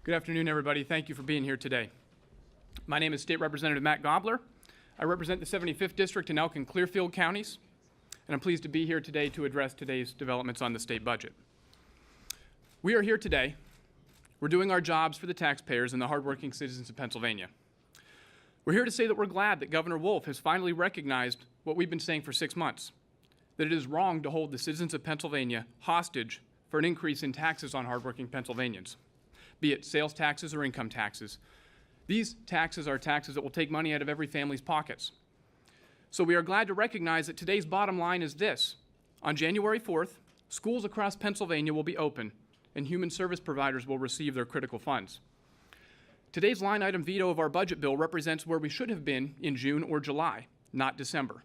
Good afternoon, everybody. Thank you for being here today. My name is State Representative Matt Gobler. I represent the 75th District in Elk and Clearfield counties, and I'm pleased to be here today to address today's developments on the state budget. We are here today. We're doing our jobs for the taxpayers and the hardworking citizens of Pennsylvania. We're here to say that we're glad that Governor Wolf has finally recognized what we've been saying for 6 months, that it is wrong to hold the citizens of Pennsylvania hostage for an increase in taxes on hardworking Pennsylvanians, be it sales taxes or income taxes. These taxes are taxes that will take money out of every family's pockets. So we are glad to recognize that today's bottom line is this. On January 4th, schools across Pennsylvania will be open and human service providers will receive their critical funds. Today's line item veto of our budget bill represents where we should have been in June or July, not December.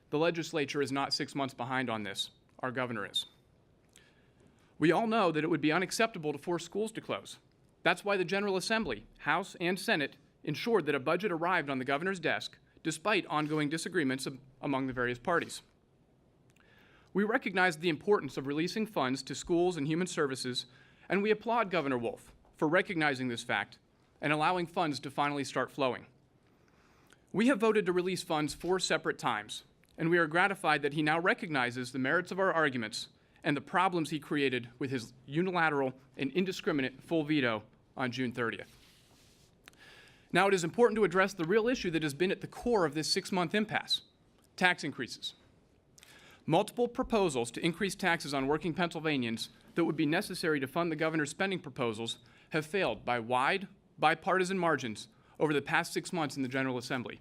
The legislature is not 6 months behind on this. Our governor is. We all know that it would be unacceptable to force schools to close. That's why the General Assembly, House and Senate, ensured that a budget arrived on the governor's desk despite ongoing disagreements among the various parties. We recognize the importance of releasing funds to schools and human services, and we applaud Governor Wolf for recognizing this fact and allowing funds to finally start flowing. We have voted to release funds 4 separate times, and we are gratified that he now recognizes the merits of our arguments and the problems he created with his unilateral and indiscriminate full veto on June 30th. Now, it is important to address the real issue that has been at the core of this 6-month impasse: tax increases. Multiple proposals to increase taxes on working Pennsylvanians that would be necessary to fund the governor's spending proposals have failed by wide, bipartisan margins over the past 6 months in the General Assembly.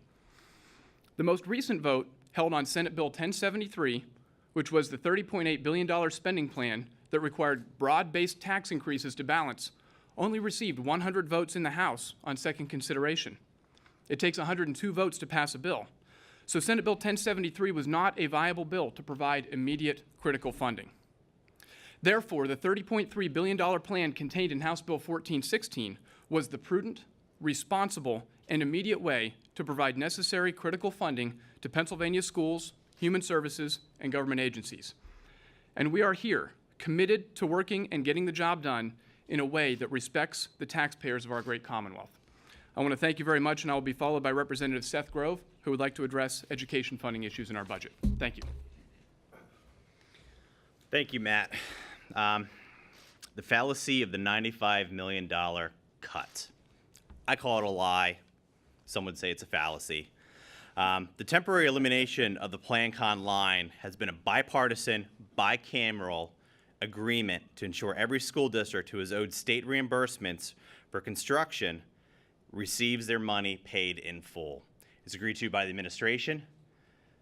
The most recent vote, held on Senate Bill 1073, which was the $30.8 billion spending plan that required broad-based tax increases to balance, only received 100 votes in the House on second consideration. It takes 102 votes to pass a bill. So Senate Bill 1073 was not a viable bill to provide immediate critical funding. Therefore, the $30.3 billion plan contained in House Bill 1416 was the prudent, responsible, and immediate way to provide necessary critical funding to Pennsylvania schools, human services, and government agencies. And we are here, committed to working and getting the job done in a way that respects the taxpayers of our great Commonwealth. I want to thank you very much, and I will be followed by Representative Seth Grove, who would like to address education funding issues in our budget. Thank you. Thank you, Matt. The fallacy of the $95 million cut. I call it a lie. Some would say it's a fallacy. The temporary elimination of the Plan-Con line has been a bipartisan, bicameral agreement to ensure every school district who is owed state reimbursements for construction receives their money paid in full. It's agreed to by the administration,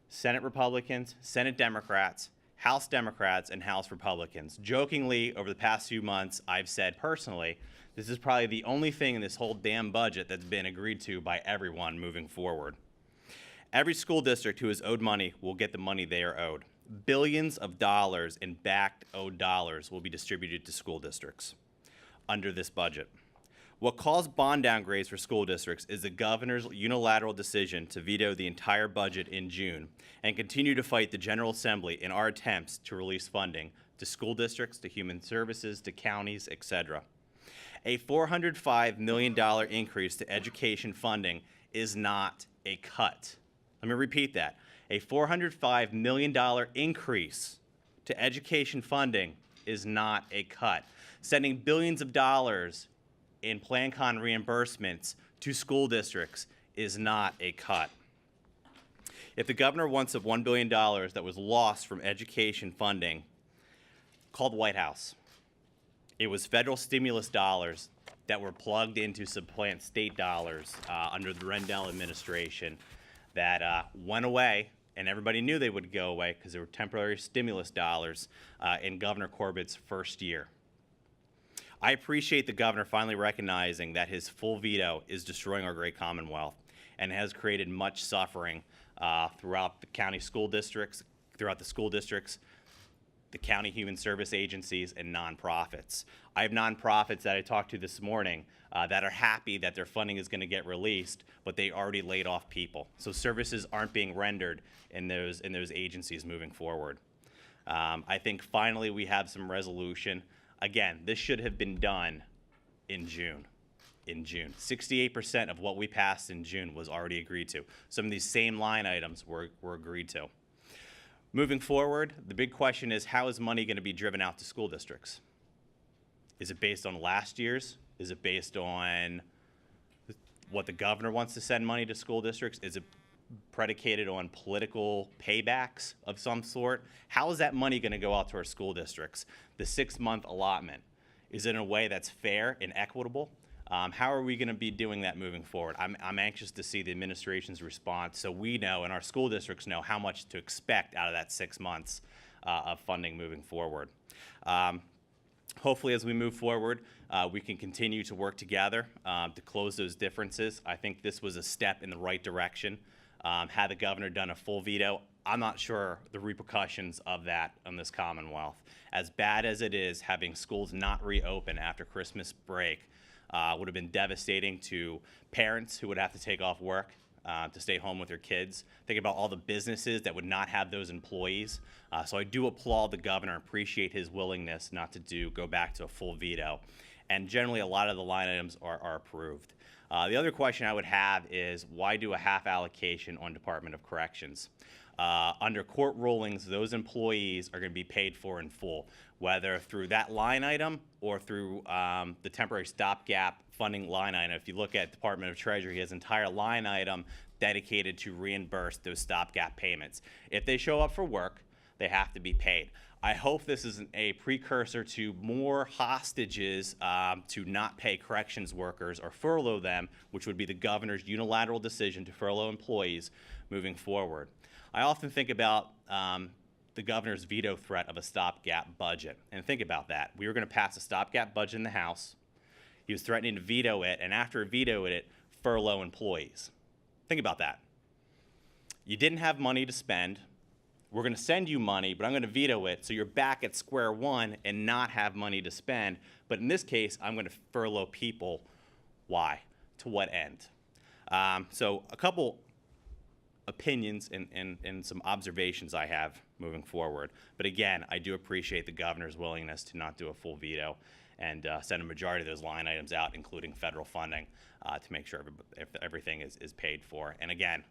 Senate Republicans, Senate Democrats, House Democrats, and House Republicans. Jokingly, over the past few months, I've said personally, this is probably the only thing in this whole damn budget that's been agreed to by everyone moving forward. Every school district who is owed money will get the money they are owed. Billions of dollars in backed owed dollars will be distributed to school districts under this budget. What caused bond downgrades for school districts is the governor's unilateral decision to veto the entire budget in June and continue to fight the General Assembly in our attempts to release funding to school districts, to human services, to counties, etc. A $405 million increase to education funding is not a cut. Let me repeat that. A $405 million increase to education funding is not a cut. Sending billions of dollars in Plan-Con reimbursements to school districts is not a cut. If the governor wants the $1 billion that was lost from education funding, call the White House. It was federal stimulus dollars that were plugged in to supplant state dollars under the Rendell administration that went away, and everybody knew they would go away because they were temporary stimulus dollars in Governor Corbett's first year. I appreciate the governor finally recognizing that his full veto is destroying our great Commonwealth and has created much suffering throughout the county school districts, the county human service agencies, and nonprofits. I have nonprofits that I talked to this morning that are happy that their funding is going to get released, but they already laid off people. So services aren't being rendered in those agencies moving forward. I think finally we have some resolution. Again, this should have been done in June. 68% of what we passed in June was already agreed to. Some of these same line items were agreed to. Moving forward, the big question is, how is money going to be driven out to school districts? Is it based on last year's? Is it based on what the governor wants to send money to school districts? Is it predicated on political paybacks of some sort? How is that money going to go out to our school districts? The 6-month allotment, is it in a way that's fair and equitable? How are we going to be doing that moving forward? I'm anxious to see the administration's response so we know and our school districts know how much to expect out of that 6 months of funding moving forward. Hopefully, as we move forward, we can continue to work together to close those differences. I think this was a step in the right direction. Had the governor done a full veto, I'm not sure the repercussions of that on this Commonwealth. As bad as it is, having schools not reopen after Christmas break would have been devastating to parents who would have to take off work to stay home with their kids. Think about all the businesses that would not have those employees. So I do applaud the governor, appreciate his willingness not to go back to a full veto. And generally, a lot of the line items are approved. The other question I would have is, why do a half allocation on Department of Corrections? Under court rulings, those employees are going to be paid for in full, whether through that line item or through the temporary stopgap funding line item. If you look at Department of Treasury, he has an entire line item dedicated to reimburse those stopgap payments. If they show up for work, they have to be paid. I hope this isn't a precursor to more hostages to not pay corrections workers or furlough them, which would be the governor's unilateral decision to furlough employees moving forward. I often think about the governor's veto threat of a stopgap budget. And think about that. We were going to pass a stopgap budget in the House. He was threatening to veto it, and after he vetoed it, furlough employees. Think about that. You didn't have money to spend. We're going to send you money, but I'm going to veto it, so you're back at square one and not have money to spend. But in this case, I'm going to furlough people. Why? To what end? So a couple opinions and some observations I have moving forward. But again, I do appreciate the governor's willingness to not do a full veto and send a majority of those line items out, including federal funding, to make sure everything is paid for. And again,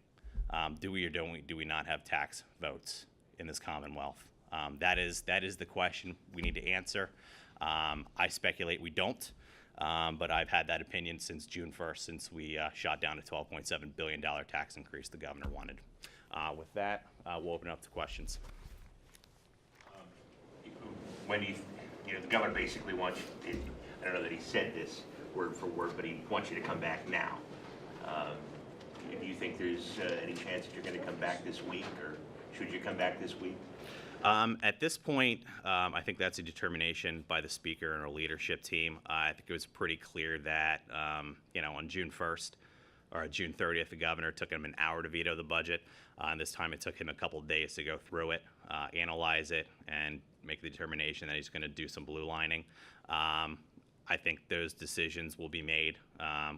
do we not have tax votes in this Commonwealth? That is the question we need to answer. I speculate we don't, but I've had that opinion since June 1st, since we shot down a $12.7 billion tax increase the governor wanted. With that, we'll open it up to questions. When the governor basically wants you, I don't know that he said this word for word, but he wants you to come back now. Do you think there's any chance that you're going to come back this week, or should you come back this week? At this point, I think that's a determination by the speaker and our leadership team. I think it was pretty clear that, on June 1st or June 30th, the governor took him an hour to veto the budget. And this time it took him a couple of days to go through it, analyze it, and make the determination that he's going to do some blue lining. I think those decisions will be made.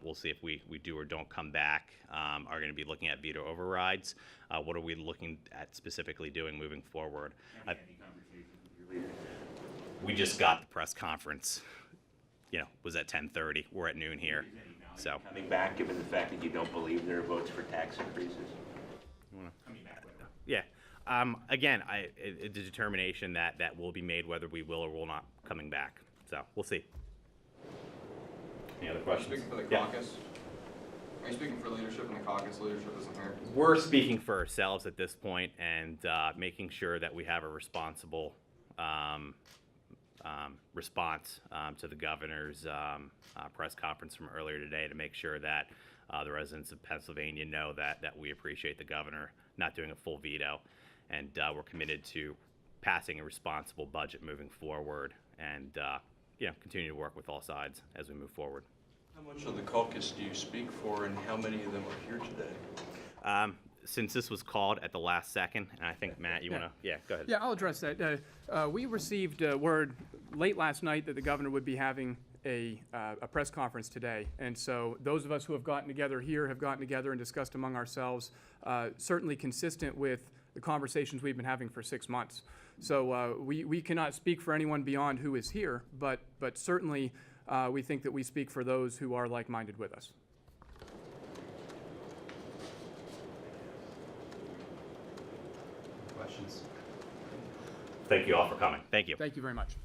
We'll see if we do or don't come back. Are going to be looking at veto overrides. What are we looking at specifically doing moving forward? Have you had any conversations with your leaders? We just got the press conference. Was at 10:30. We're at noon here. So Coming back, given the fact that you don't believe there are votes for tax increases? Coming back with them. yeah. Again, the determination that will be made whether we will or will not coming back. So we'll see. Any other Are you questions? speaking for the Yeah. caucus? Are you speaking for leadership and the caucus leadership isn't here? We're speaking for ourselves at this point and making sure that we have a responsible response to the governor's press conference from earlier today to make sure that the residents of Pennsylvania know that we appreciate the governor not doing a full veto, and we're committed to passing a responsible budget moving forward and continue to work with all sides as we move forward. How much of the caucus do you speak for, and how many of them are here today? Since this was called at the last second, and I think, Matt, you want to, go ahead. Yeah, I'll address that. We received word late last night that the governor would be having a press conference today. And so those of us who have gotten together here have gotten together and discussed among ourselves, certainly consistent with the conversations we've been having for 6 months. So we cannot speak for anyone beyond who is here, but certainly we think that we speak for those who are like-minded with us. Questions? Thank you all for coming. Thank you. Thank you very much.